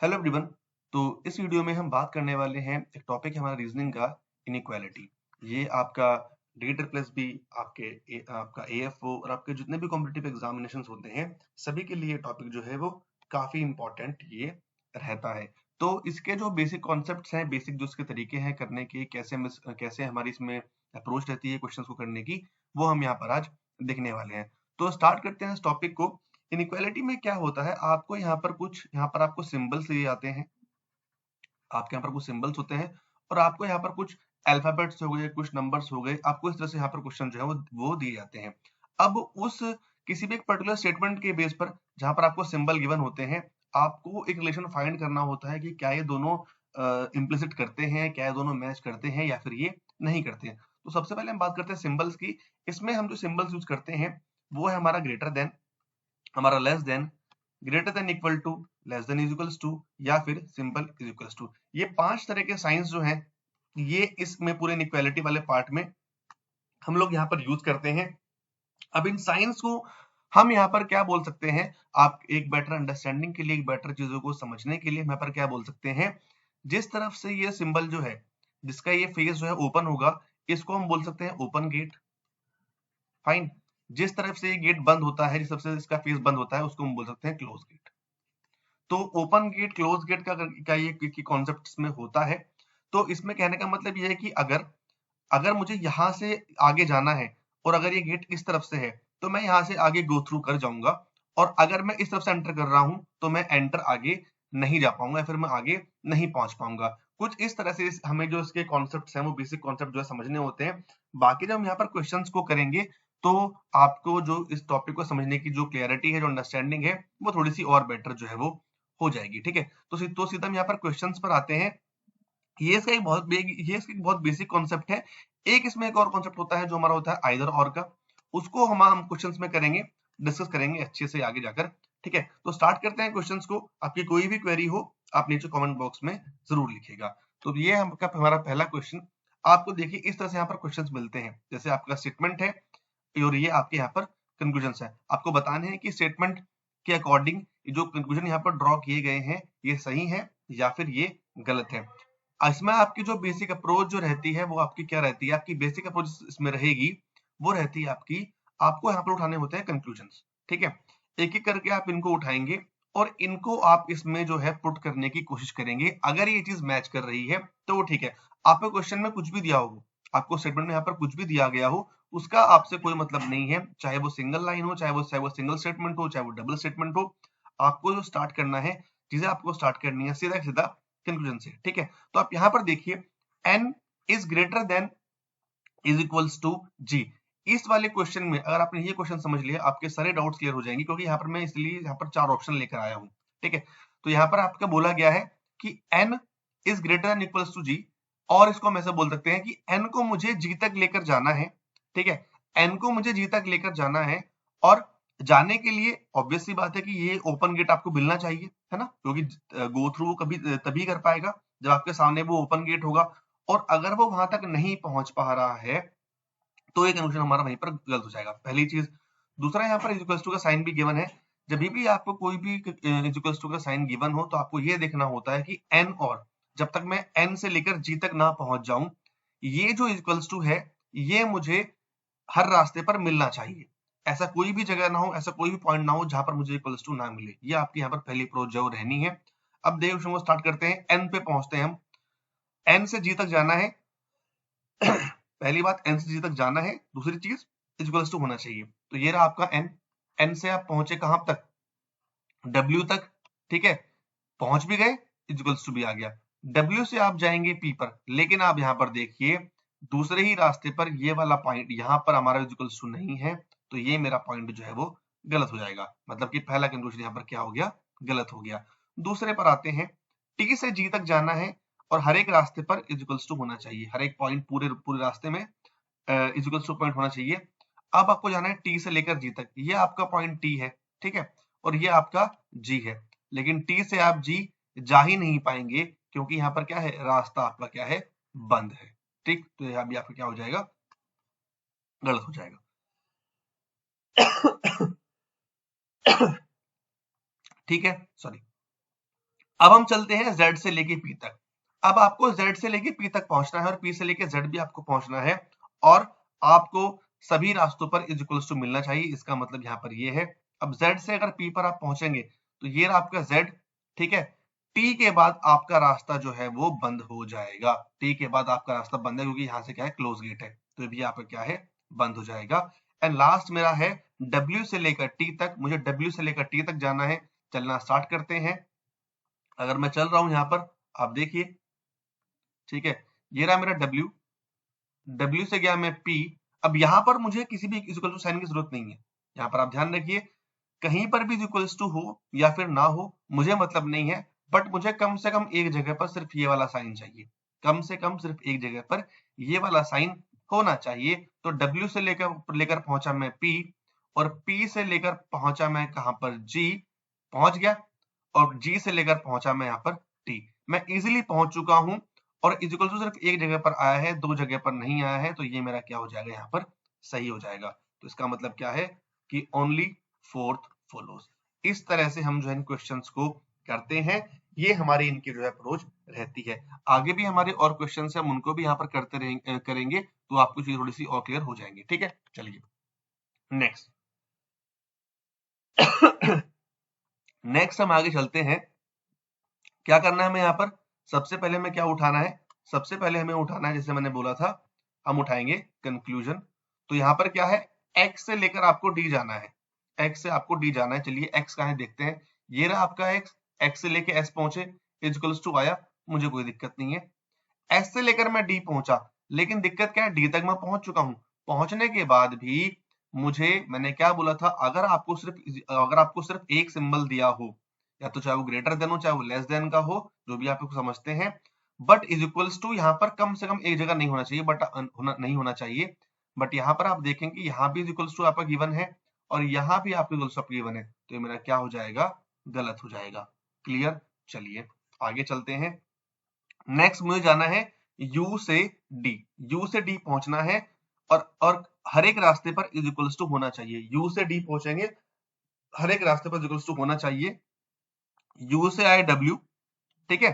Hello everyone. तो इस video में हम बात करने वाले हैं, एक टॉपिक है हमारा रीजनिंग का, इनइक्वालिटी। ये आपका डीएड प्लस बी, आपका एएफओ और आपके जितने भी कॉम्पिटिटिव एग्जामिनेशंस होते हैं, सभी के लिए टॉपिक जो है वो काफी इंपॉर्टेंट ये रहता है। तो इसके जो बेसिक कॉन्सेप्ट्स हैं, बेसिक जो इसके तरीके हैं करने के, कैसे हमारी इसमें अप्रोच रहती है क्वेश्चंस को करने की, वो हम यहाँ पर आज देखने वाले हैं। तो स्टार्ट करते हैं इस टॉपिक को। इनइक्वालिटी में क्या होता है, आपको यहाँ पर आपको सिंबल्स दिए जाते हैं, आपके यहाँ पर कुछ सिंबल्स होते हैं और आपको यहाँ पर कुछ अल्फाबेट्स हो गए, कुछ नंबर्स हो गए, आपको इस तरह से यहाँ पर क्वेश्चन जो है वो दिए जाते हैं। अब उस किसी भी एक पर्टिकुलर स्टेटमेंट के बेस पर जहां पर आपको सिंबल गिवन होते हैं, आपको एक रिलेशन फाइंड करना होता है कि क्या ये दोनों इम्प्लिसिट करते हैं, क्या ये दोनों मैच करते हैं या फिर ये नहीं करते हैं। तो सबसे पहले हम बात करते हैं सिंबल्स की। इसमें हम जो सिंबल्स यूज करते हैं वो है हमारा ग्रेटर देन, हमारा less than, greater than equal to, less than is equals to, या फिर सिंपल इज इक्वल्स टू। ये 5 तरह के साइंस जो हैं, ये इसमें पूरे इनइक्वालिटी वाले पार्ट में हम लोग यहाँ पर यूज करते हैं। अब इन साइंस को हम यहाँ पर क्या बोल सकते हैं, आप एक बेटर अंडरस्टैंडिंग के लिए, एक बेटर चीजों को समझने के लिए यहाँ पर क्या बोल सकते हैं, जिस तरफ से ये सिंबल जो है, जिसका ये फेस जो है ओपन होगा, इसको हम बोल सकते हैं ओपन गेट। फाइन। जिस तरफ से ये गेट बंद होता है, जिस तरफ से इसका फेस बंद होता है, उसको हम बोल सकते हैं क्लोज गेट। तो ओपन गेट, क्लोज गेट का ये कॉन्सेप्ट इसमें होता है। तो इसमें कहने का मतलब ये है कि अगर अगर मुझे यहाँ से आगे जाना है और अगर ये गेट इस तरफ से है, तो मैं यहाँ से आगे गो थ्रू कर जाऊंगा, और अगर मैं इस तरफ से एंटर कर रहा हूं तो मैं एंटर आगे नहीं जा पाऊंगा या फिर मैं आगे नहीं पहुंच पाऊंगा। कुछ इस तरह से हमें जो इसके कॉन्सेप्ट हैं वो बेसिक कॉन्सेप्ट जो है समझने होते हैं। बाकी जब हम यहाँ पर क्वेश्चंस को करेंगे तो आपको जो इस टॉपिक को समझने की जो क्लियरिटी है, जो अंडरस्टैंडिंग है, वो थोड़ी सी और बेटर जो है वो हो जाएगी। ठीक है, तो सीधा हम यहाँ पर क्वेश्चंस पर आते हैं। ये इसका एक बहुत बेसिक कॉन्सेप्ट है। एक इसमें एक और कॉन्सेप्ट होता है जो हमारा होता है आइदर और का, उसको हम क्वेश्चंस में करेंगे, डिस्कस करेंगे अच्छे से आगे जाकर। ठीक है, तो स्टार्ट करते हैं क्वेश्चंस को। आपकी कोई भी क्वेरी हो, आप नीचे कमेंट बॉक्स में जरूर लिखिएगा। तो ये हमारा पहला क्वेश्चन। आपको देखिए इस तरह से यहाँ पर क्वेश्चंस मिलते हैं, जैसे आपका स्टेटमेंट है और ये आपके यहाँ पर कंक्लूजन है। आपको बताने हैं कि स्टेटमेंट के अकॉर्डिंग जो कंक्लूजन यहाँ पर ड्रॉ किए गए हैं, ये सही है या फिर ये गलत है। इसमें आपकी जो बेसिक अप्रोच जो रहती है वो आपकी क्या रहती है, आपकी बेसिक अप्रोच इसमें रहेगी, वो रहती है आपकी, आपको यहाँ पर उठाने होते हैं कंक्लूजन्स। ठीक है, एक एक करके आप इनको उठाएंगे और इनको आप इसमें जो है पुट करने की कोशिश करेंगे। अगर ये चीज मैच कर रही है तो वो ठीक है। आपको क्वेश्चन में कुछ भी दिया हो, आपको स्टेटमेंट में यहाँ पर कुछ भी दिया गया हो, उसका आपसे कोई मतलब नहीं है, चाहे वो सिंगल लाइन हो, चाहे वो सिंगल स्टेटमेंट हो, चाहे वो डबल स्टेटमेंट हो। आपको जो स्टार्ट करना है, चीजें आपको स्टार्ट करनी है सीधा सीधा कंक्लूजन से। ठीक है, तो आप यहां पर देखिए, n is greater than is equals to g। इस वाले क्वेश्चन में अगर आपने ये क्वेश्चन समझ लिया, आपके सारे डाउट्स क्लियर हो जाएंगे, क्योंकि यहाँ पर मैं इसलिए यहाँ पर 4 ऑप्शन लेकर आया हूँ। ठीक है, तो यहाँ पर आपका बोला गया है कि n is greater than equals to g, और इसको हम ऐसे बोल सकते हैं कि n को मुझे g तक लेकर जाना है। ठीक है, n को मुझे g तक लेकर जाना है, और जाने के लिए ऑब्वियस सी बात है कि ये ओपन गेट आपको मिलना चाहिए, है ना, क्योंकि गो थ्रू वो कभी तभी कर पाएगा जब आपके सामने वो ओपन गेट होगा। और अगर वो वहां तक नहीं पहुंच पा रहा है तो ये कंक्लूजन हमारा वहीं पर गलत हो जाएगा, पहली चीज। दूसरा, यहाँ पर इक्वल्स टू का साइन भी गिवन है। जब भी आपको कोई भी इक्वल्स टू का साइन गिवन हो, तो आपको ये देखना होता है कि n, और जब तक मैं n से लेकर g तक ना पहुंच जाऊं, ये जो इक्वल्स टू है, ये मुझे हर रास्ते पर मिलना चाहिए। ऐसा कोई भी जगह ना हो, ऐसा कोई भी पॉइंट ना हो जहां पर मुझे इक्वल्स टू ना मिले। ये आपकी यहाँ पर पहली अप्रोच जो रहनी है। अब देखो क्वेश्चन को स्टार्ट करते हैं, n पे पहुंचते हैं हम। n से g तक जाना है। पहली बात, n से g तक जाना है। दूसरी चीज, इक्वल्स टू होना चाहिए। तो ये रहा आपका n। n से आप पहुंचे कहां तक, w तक। ठीक है, पहुंच भी गए, इक्वल्स टू भी आ गया। w से आप जाएंगे p पर, लेकिन आप यहाँ पर देखिए दूसरे ही रास्ते पर ये वाला पॉइंट यहाँ पर हमारा इक्वल्स टू नहीं है, तो ये मेरा पॉइंट जो है वो गलत हो जाएगा। मतलब कि पहला कंक्लूजन यहाँ पर क्या हो गया, गलत हो गया। दूसरे पर आते हैं, t से g तक जाना है और हर एक रास्ते पर इक्वल्स टू होना चाहिए, हर एक पॉइंट पूरे पूरे रास्ते में इक्वल्स टू पॉइंट होना चाहिए। अब आपको जाना है t से लेकर g तक, ये आपका पॉइंट t है। ठीक है, और ये आपका g है, लेकिन t से आप g जा ही नहीं पाएंगे, क्योंकि यहाँ पर क्या है, रास्ता आपका क्या है, बंद है। ठीक, तो यहाँ भी आपका क्या हो जाएगा, गलत हो जाएगा। ठीक है, सॉरी। अब हम चलते हैं z से लेके p तक। अब आपको z से लेके p तक पहुंचना है और p से लेके z भी आपको पहुंचना है और आपको सभी रास्तों पर इज इक्वल्स टू मिलना चाहिए। इसका मतलब यहाँ पर ये है। अब z से अगर p पर आप पहुंचेंगे तो ये रहा आपका z, ठीक है। t के बाद आपका रास्ता जो है वो बंद हो जाएगा। t के बाद आपका रास्ता बंद है क्योंकि यहाँ से क्या है, क्लोज गेट है, तो ये भी यहाँ पर क्या है, बंद हो जाएगा। एंड लास्ट मेरा है w से लेकर t तक। मुझे w से लेकर t तक जाना है। चलना स्टार्ट करते हैं। अगर मैं चल रहा हूं यहां पर, आप देखिए, ठीक है, ये रहा मेरा W से गया मैं P। अब यहां पर मुझे किसी भी इक्वल टू साइन की जरूरत नहीं है। यहां पर आप ध्यान रखिए, कहीं पर भी इक्वल्स टू हो या फिर ना हो मुझे मतलब नहीं है, बट मुझे कम से कम एक जगह पर सिर्फ ये वाला साइन चाहिए। कम से कम सिर्फ एक जगह पर ये वाला साइन होना चाहिए। तो W से लेकर लेकर पहुंचा मैं P और P से लेकर पहुंचा मैं कहां पर, G, पहुंच गया। और G से लेकर पहुंचा मैं यहाँ पर T। मैं इजीली पहुंच चुका हूं और इक्वल टू सिर्फ एक जगह पर आया है, दो जगह पर नहीं आया है, तो ये मेरा क्या हो जाएगा, यहाँ पर सही हो जाएगा। तो इसका मतलब क्या है कि ओनली फोर्थ फॉलोज। इस तरह से हम जो है क्वेश्चंस को करते हैं। ये हमारी इनकी जो है अप्रोच रहती है। आगे भी हमारे और क्वेश्चन है, हम उनको भी यहाँ पर करते करेंगे, तो आपको चीज थोड़ी सी और क्लियर हो जाएंगी। ठीक है, चलिए नेक्स्ट। नेक्स्ट हम आगे चलते हैं। क्या करना है हमें यहाँ पर, सबसे पहले हमें क्या उठाना है, सबसे पहले हमें उठाना है, जैसे मैंने बोला था, हम उठाएंगे कंक्लूजन। तो यहाँ पर क्या है, x से लेकर आपको d जाना है, x से आपको d जाना है। चलिए x कहाँ है देखते हैं। ये रहा आपका x, x से लेके s पहुंचे, इक्वल्स टू आया, मुझे कोई दिक्कत नहीं है। s से लेकर मैं d पहुंचा, लेकिन दिक्कत क्या है, d तक मैं पहुंच चुका हूं। पहुंचने के बाद भी मुझे, मैंने क्या बोला था, अगर आपको सिर्फ एक सिंबल दिया हो, या तो चाहे वो ग्रेटर देन हो चाहे वो लेस देन का हो, जो भी आप समझते हैं, बट इज इक्वल्स टू यहाँ पर कम से कम एक जगह नहीं होना चाहिए, बट नहीं होना चाहिए। बट यहाँ पर आप देखेंगे यहाँ भी इक्वल्स टू आपका गिवन है और यहाँ भी आपका इक्वल्स टू गिवन है, तो ये मेरा क्या हो जाएगा, गलत हो जाएगा। क्लियर, चलिए आगे चलते हैं। नेक्स्ट मुझे जाना है U से D, U से D पहुंचना है और हर एक रास्ते पर इज इक्वल्स टू होना चाहिए। U से D पहुंचेंगे, हर एक रास्ते पर इज इक्वल्स टू होना चाहिए। U से आए W, ठीक है,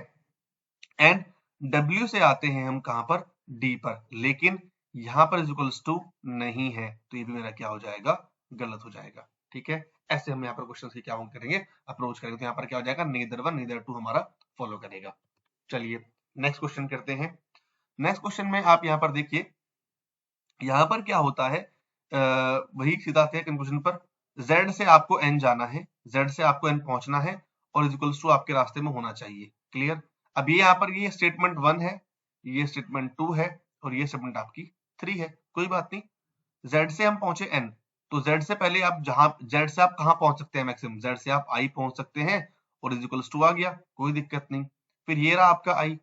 एंड W से आते हैं हम कहां पर, D पर, लेकिन यहां पर इज इक्वल्स टू नहीं है, तो ये भी मेरा क्या हो जाएगा, गलत हो जाएगा। ठीक है, ऐसे हम यहाँ पर क्वेश्चन की क्या करेंगे, अप्रोच करेंगे। तो यहाँ पर क्या हो जाएगा, नीदर वन नीदर टू हमारा फॉलो करेगा। चलिए नेक्स्ट क्वेश्चन करते हैं। नेक्स्ट क्वेश्चन में आप यहाँ पर देखिए, यहाँ पर क्या होता है, वही सीधा आते हैं कंक्लूजन पर। Z से आपको N जाना है, Z से आपको N पहुंचना है और इक्वल्स टू आपके रास्ते में होना चाहिए। क्लियर, अब ये यहाँ पर ये स्टेटमेंट 1 है, ये स्टेटमेंट 2 है और ये स्टेटमेंट आपकी 3 है, कोई बात नहीं। Z से हम पहुंचे N, तो Z से पहले आप जहां, Z से आप कहां पहुंच सकते हैं मैक्सिमम, Z से आप I पहुंच सकते हैं और इक्वल्स टू आ गया, कोई दिक्कत नहीं। फिर ये रहा आपका I,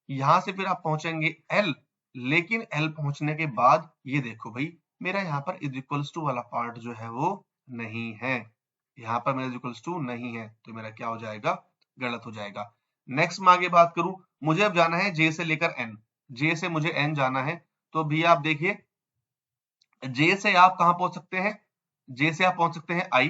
यहां से फिर आप पहुंचेंगे L, लेकिन L पहुंचने के बाद ये देखो भाई, मेरा यहाँ पर इज इक्वल्स टू वाला पार्ट जो है वो नहीं है, यहाँ पर मेरा इक्वल्स टू नहीं है, तो मेरा क्या हो जाएगा, गलत हो जाएगा। नेक्स्ट मैं आगे बात करूं, मुझे अब जाना है J से लेकर N, J से मुझे N जाना है। तो भी आप देखिए, J से आप कहां पहुंच सकते हैं, J से आप पहुंच सकते हैं I,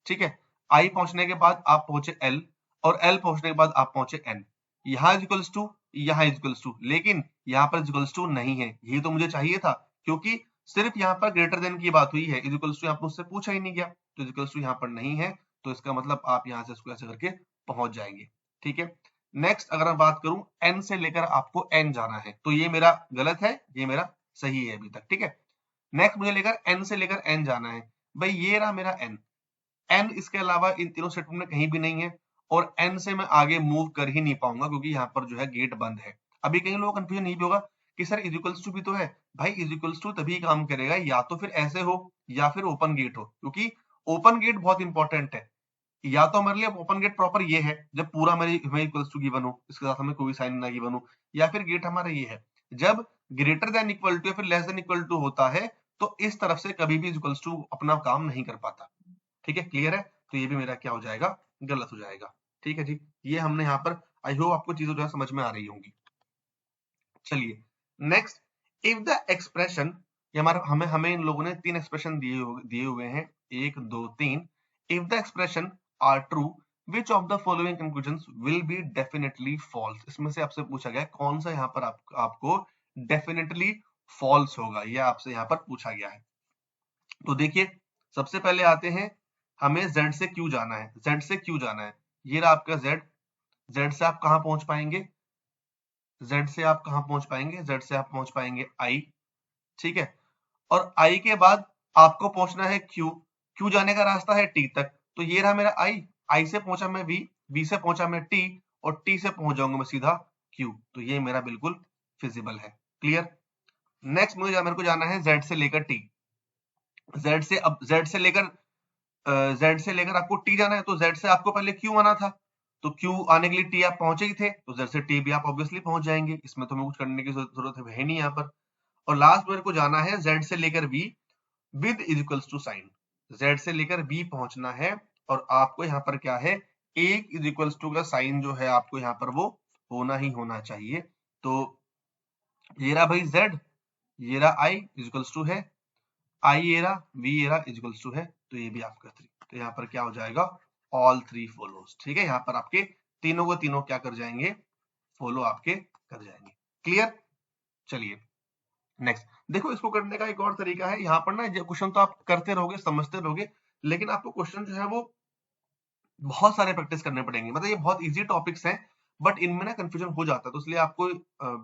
ठीक है, I पहुंचने के बाद आप पहुंचे L और L पहुंचने के बाद आप पहुंचे N। यहाँ इक्वल्स टू, यहाँ इक्वल्स टू, लेकिन यहाँ पर इक्वल्स टू नहीं है। ये तो मुझे चाहिए था, क्योंकि सिर्फ यहाँ पर ग्रेटर देन की बात हुई है, इक्वल्स टू यहाँ पर मुझसे पूछा ही नहीं गया, तो इक्वल्स टू यहाँ पर नहीं है। तो इसका मतलब आप यहाँ से इसको ऐसे करके पहुंच जाएंगे। ठीक है, नेक्स्ट अगर मैं बात करूं, N से लेकर आपको N जाना है, तो ये मेरा गलत है, ये मेरा सही है अभी तक। ठीक है, नेक्स्ट मुझे लेकर N से लेकर N जाना है, भाई ये रहा मेरा N, N इसके अलावा इन तीनों स्टेटमेंट में कहीं भी नहीं है और N से मैं आगे मूव कर ही नहीं पाऊंगा, क्योंकि यहाँ पर जो है गेट बंद है। अभी कई लोगों को कंफ्यूजन नहीं भी होगा कि सर इक्वल्स टू भी तो है, भाई इक्वल्स टू तभी काम करेगा या तो फिर ऐसे हो या फिर ओपन गेट हो, क्योंकि ओपन गेट बहुत इंपॉर्टेंट है। या तो हमारे लिए ओपन गेट प्रॉपर ये है जब पूरा हमें इक्वल्स टू गिवन हो, इसके साथ हमें कोई साइन ना गिवन हो, या फिर गेट हमारा ये है जब ग्रेटर देन इक्वल टू या फिर लेस देन इक्वल टू होता है, तो इस तरफ से कभी भी इक्वल्स टू अपना काम नहीं कर पाता। ठीक है, क्लियर है, तो ये भी मेरा क्या हो जाएगा, गलत हो जाएगा। ठीक है जी, ये हमने यहाँ पर, आई होप आपको चीजें जो है समझ में आ रही होंगी। चलिए नेक्स्ट, इफ द एक्सप्रेशन, ये हमारा हमें हमें इन लोगों ने 3 एक्सप्रेशन दिए हुए हैं, 1 2 3। If the expression are true which of the following conclusions will be definitely false. इसमें से आपसे पूछा गया कौन सा यहाँ पर आपको डेफिनेटली फॉल्स होगा, यह आपसे यहाँ पर पूछा गया है। तो देखिए सबसे पहले आते हैं, हमें z से q जाना है, z से q जाना है, ये रहा आपका z, z से आप कहां पहुंच पाएंगे, z से आप कहां पहुंच पाएंगे, z से आप पहुंच पाएंगे i, ठीक है। और i के बाद आपको पहुंचना है q, q जाने का रास्ता है t तक, तो ये रहा मेरा i, i से पहुंचा मैं v, v से पहुंचा मैं t, और t से पहुंच जाऊंगा मैं सीधा q, तो ये मेरा बिल्कुल फिजिबल है। क्लियर। नेक्स्ट मेरे को जाना है z से लेकर t, z से अब z से लेकर आपको t जाना है, तो z से आपको पहले q आना था, तो q आने के लिए t आप पहुंचे ही थे, तो z से t भी आप ऑब्वियसली पहुंच जाएंगे, इसमें तो हमें कुछ करने की जरूरत है नहीं यहाँ पर। और लास्ट मेरे को जाना है z से लेकर v with is equals to sign, z से लेकर v पहुंचना है, और आपको यहाँ पर क्या है, एक इज इक्वल्स टू का साइन जो है आपको यहाँ पर वो होना ही होना चाहिए। तो ये रहा भाई z, ये रहा i इज इक्वल्स टू है i, ये रहा v, ये रहा इज इक्वल्स टू है, तो ये भी आपका 3, तो यहाँ पर क्या हो जाएगा, ऑल 3 फॉलोज। ठीक है, यहाँ पर आपके तीनों को तीनों क्या कर जाएंगे, फॉलो आपके कर जाएंगे। क्लियर। चलिए नेक्स्ट देखो, इसको करने का एक और तरीका है, यहाँ पर ना क्वेश्चन तो आप करते रहोगे, समझते रहोगे, लेकिन आपको क्वेश्चन जो है वो बहुत सारे प्रैक्टिस करने पड़ेंगे, मतलब ये बहुत इजी टॉपिक्स हैं, बट इनमें ना कंफ्यूजन हो जाता है, तो इसलिए आपको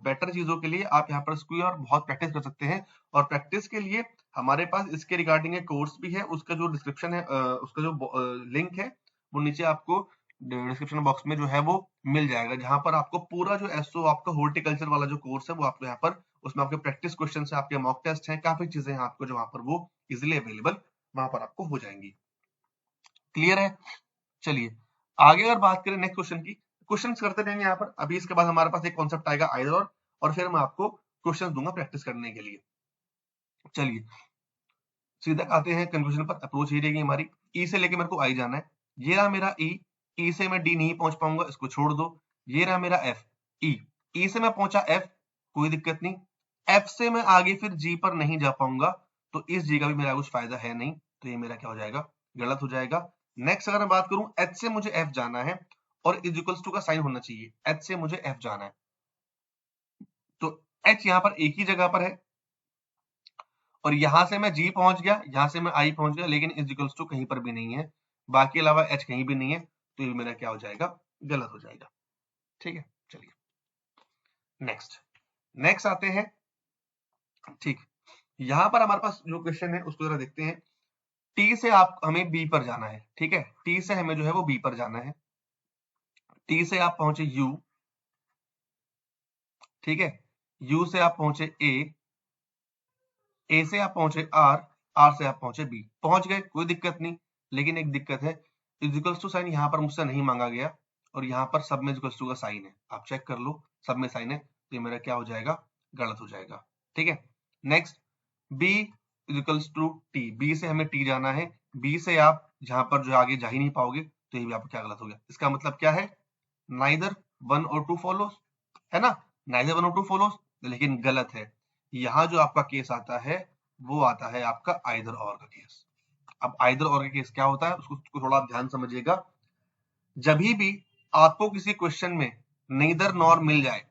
बेटर चीजों के लिए आप यहाँ पर इसको और बहुत प्रैक्टिस कर सकते हैं। और प्रैक्टिस के लिए हमारे पास इसके रिगार्डिंग एक कोर्स भी है, उसका जो डिस्क्रिप्शन है, उसका जो लिंक है वो नीचे आपको डिस्क्रिप्शन बॉक्स में जो है वो मिल जाएगा, जहां पर आपको पूरा जो एसओ आपका हॉर्टिकल्चर वाला जो कोर्स है वो आपको यहाँ पर, उसमें आपके प्रैक्टिस क्वेश्चन है, आपके मॉक टेस्ट है, काफी चीजें हैं आपको जो वहां पर वो इजिली अवेलेबल वहां पर आपको हो जाएंगी। क्लियर है। चलिए आगे अगर बात करें नेक्स्ट क्वेश्चन की, क्वेश्चंस करते रहेंगे यहाँ पर, अभी इसके बाद हमारे पास एक कॉन्सेप्ट आएगा आइदर और फिर मैं आपको क्वेश्चन दूंगा प्रैक्टिस करने के लिए। चलिए सीधा आते हैं कंक्लूजन पर, अप्रोच ही रहेगी हमारी, ई से लेके मेरे को आई जाना है, ये रहा मेरा ई, ई से मैं डी नहीं पहुंच पाऊंगा, इसको छोड़ दो, ये रहा मेरा एफ, ई, ई से मैं पहुंचा एफ, कोई दिक्कत नहीं, एफ से मैं आगे फिर जी पर नहीं जा पाऊंगा, तो इस जी का भी मेरा कुछ फायदा है नहीं, तो ये मेरा क्या हो जाएगा, गलत हो जाएगा। नेक्स्ट अगर मैं बात करूं, एच से मुझे एफ जाना है और इज इक्वल्स टू का साइन होना चाहिए, एच से मुझे एफ जाना है, तो एच यहां पर एक ही जगह पर है, और यहां से मैं जी पहुंच गया, यहां से मैं आई पहुंच गया, लेकिन इज इक्वल्स टू कहीं पर भी नहीं है, बाकी अलावा एच कहीं भी नहीं है, तो ये मेरा क्या हो जाएगा, गलत हो जाएगा। ठीक है। चलिए नेक्स्ट आते हैं। ठीक, यहां पर हमारे पास जो क्वेश्चन है उसको जरा देखते हैं। टी से आप हमें बी पर जाना है, ठीक है, टी से हमें जो है वो बी पर जाना है, टी से आप पहुंचे यू, ठीक है, यू से आप पहुंचे ए से आप पहुंचे आर, आर से आप पहुंचे बी, पहुंच गए, कोई दिक्कत नहीं, लेकिन एक दिक्कत है, इक्वल्स टू साइन यहाँ पर मुझसे नहीं मांगा गया, और यहाँ पर सब में इक्वल्स टू का साइन है, आप चेक कर लो, सब में साइन है, तो ये मेरा क्या हो जाएगा, गलत हो जाएगा। ठीक है। Next B equals to T, B से हमें टी जाना है, बी से आप जहां पर जो आगे जा ही नहीं पाओगे, तो ये भी आपको क्या गलत हो गया, इसका मतलब क्या है, नाइदर वन और टू फॉलोस, है ना, नाइदर वन और टू फॉलोस, लेकिन गलत है, यहाँ जो आपका केस आता है वो आता है आपका आइदर और का केस। अब आइदर और का केस क्या होता है, उसको थोड़ा आप ध्यान समझिएगा, जब भी आपको किसी क्वेश्चन में नीदर नॉर मिल जाए,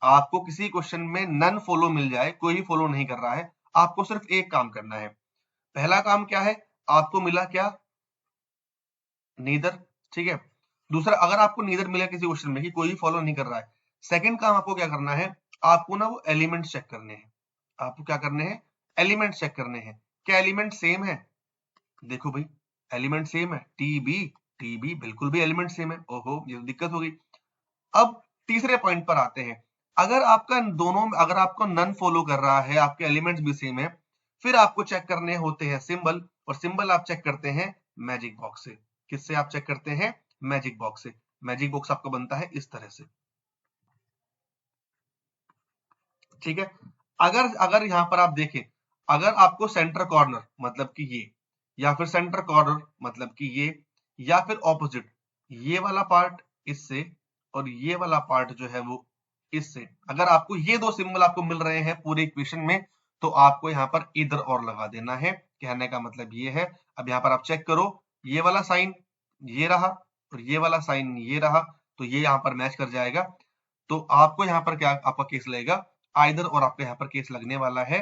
आपको किसी क्वेश्चन में नन फॉलो मिल जाए, कोई फॉलो नहीं कर रहा है, आपको सिर्फ एक काम करना है, पहला काम क्या है, आपको मिला क्या, नीदर, ठीक है, दूसरा अगर आपको नीदर मिला किसी क्वेश्चन में कि कोई फॉलो नहीं कर रहा है, सेकंड काम आपको क्या करना है, आपको ना वो एलिमेंट्स चेक करने हैं, आपको क्या करने हैं, एलिमेंट्स चेक करने हैं, क्या एलिमेंट सेम है, देखो भाई एलिमेंट सेम है, टी बी बिल्कुल भी एलिमेंट सेम है, ओहो ये तो दिक्कत हो गई। अब तीसरे पॉइंट पर आते हैं, अगर आपका दोनों, अगर आपको नन फॉलो कर रहा है, आपके एलिमेंट्स भी सेम है, फिर आपको चेक करने होते हैं सिंबल, और सिंबल आप चेक करते हैं मैजिक बॉक्स से, किससे आप चेक करते हैं, मैजिक बॉक्स से, मैजिक बॉक्स आपका बनता है इस तरह से, ठीक है। अगर अगर यहां पर आप देखें, अगर आपको सेंटर कॉर्नर मतलब कि ये, या फिर सेंटर कॉर्नर मतलब कि ये, या फिर ऑपोजिट ये वाला पार्ट इससे, और ये वाला पार्ट जो है वो इससे, अगर आपको ये दो सिंबल आपको मिल रहे हैं पूरे इक्वेशन में, तो आपको यहाँ पर इधर और लगा देना है, कहने का मतलब ये है। अब यहाँ पर आप चेक करो, ये वाला साइन ये रहा, और ये वाला साइन ये रहा, तो ये यहाँ पर मैच कर जाएगा। तो आपको यहाँ पर क्या आपका केस लगेगा, आइदर और आपका यहाँ पर केस लगने वाला है।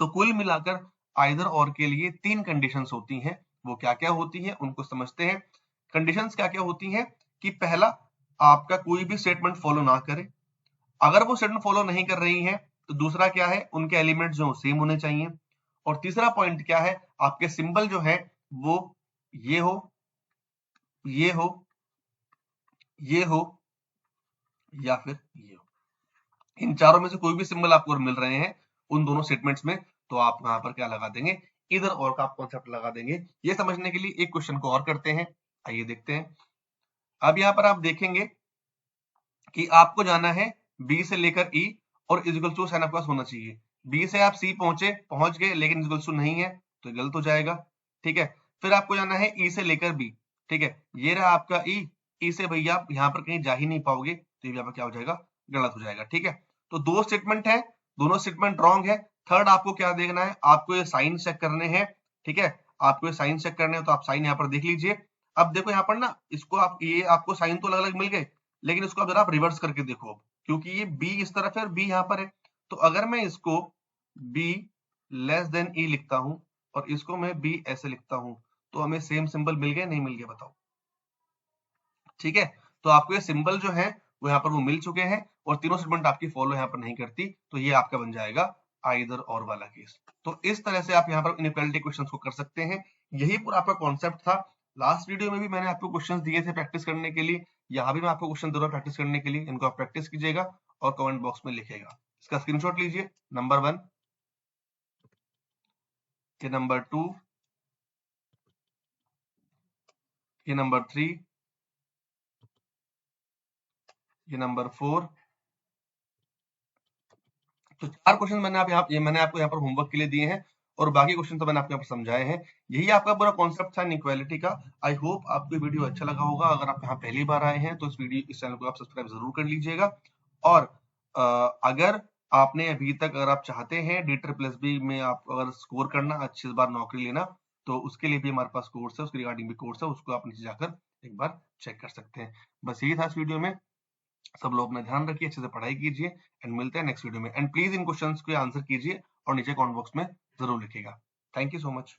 तो कुल मिलाकर आइदर और के लिए 3 कंडीशंस होती हैं। वो क्या क्या होती हैं उनको समझते हैं। कंडीशंस क्या क्या होती हैं कि पहला, आपका कोई भी स्टेटमेंट फॉलो ना करे। अगर वो स्टेटमेंट फॉलो नहीं कर रही है तो दूसरा क्या है, उनके एलिमेंट जो सेम होने चाहिए। और तीसरा पॉइंट क्या है, आपके सिंबल जो है वो ये हो, ये हो, ये हो या फिर ये हो। इन चारों में से कोई भी सिंबल आपको अगर मिल रहे हैं उन दोनों स्टेटमेंट्स में, तो आप यहाँ पर क्या लगा देंगे, इधर और का आप कॉन्सेप्ट लगा देंगे। ये समझने के लिए एक क्वेश्चन को और करते हैं, आइए देखते हैं। अब यहाँ पर आप देखेंगे कि आपको जाना है बी से लेकर ई और इक्वल टू साइन आपके पास होना चाहिए। बी से आप सी पहुंच गए लेकिन इक्वल टू नहीं है तो गलत हो जाएगा। ठीक है, फिर आपको जाना है ई से लेकर बी। ठीक है, ये रहा आपका ई। ई से भैया आप यहाँ पर कहीं जा ही नहीं पाओगे, तो यहाँ पर क्या हो जाएगा, गलत हो जाएगा। ठीक है, तो 2 स्टेटमेंट है, दोनों स्टेटमेंट रॉन्ग है। थर्ड आपको क्या देखना है, आपको ये साइन चेक करने हैं। ठीक है, आपको ये साइन चेक करने हैं, तो आप साइन यहाँ पर देख लीजिए। अब देखो यहाँ पर ना, इसको आप ये आपको साइन तो अलग अलग मिल गए, लेकिन इसको अब जरा आप रिवर्स करके देखो, क्योंकि ये बी इस तरफ है और बी यहाँ पर है। तो अगर मैं इसको बी लेस देन ई लिखता हूं और इसको मैं बी ऐसे लिखता हूं, तो हमें सेम सिंबल मिल गया नहीं मिल गया, बताओ। ठीक है, तो आपको ये सिंबल जो है वो यहाँ पर वो मिल चुके हैं और तीनों स्टेटमेंट आपकी फॉलो यहाँ पर नहीं करती, तो ये आपका बन जाएगा आइदर और वाला केस। तो इस तरह से आप यहाँ पर इनइक्वालिटी क्वेश्चंस को कर सकते हैं। यही पूरा आपका कॉन्सेप्ट था। लास्ट वीडियो में भी मैंने आपको क्वेश्चंस दिए थे प्रैक्टिस करने के लिए, यहाँ भी मैं आपको क्वेश्चन दे रहा हूँ प्रैक्टिस करने के लिए। इनको आप प्रैक्टिस कीजिएगा और कमेंट बॉक्स में लिखेगा। इसका स्क्रीनशॉट लीजिए, नंबर 1, ये नंबर 2, ये नंबर 3, ये नंबर 4। तो 4 क्वेश्चन मैंने आपको यहाँ पर होमवर्क के लिए दिए हैं और बाकी क्वेश्चन तो मैंने आपको यहाँ पर समझाए हैं। यही आपका पूरा कॉन्सेप्ट था इनइक्वालिटी का। आई होप आपको ये वीडियो अच्छा लगा होगा। अगर आप यहाँ पहली बार आए हैं तो इस चैनल को आप सब्सक्राइब जरूर कर लीजिएगा। और अगर आपने अभी तक, अगर आप चाहते हैं D+B में आप अगर स्कोर करना, अच्छी बार नौकरी लेना, तो उसके लिए भी हमारे पास कोर्स है, उसके रिगार्डिंग भी कोर्स है, उसको आप नीचे जाकर एक बार चेक कर सकते हैं। बस यही था इस वीडियो में। सब लोग अपना ध्यान रखिए, अच्छे से पढ़ाई कीजिए एंड मिलते हैं नेक्स्ट वीडियो में। एंड प्लीज इन क्वेश्चंस के आंसर कीजिए और नीचे कमेंट बॉक्स में जरूर लिखिएगा। Thank you so much.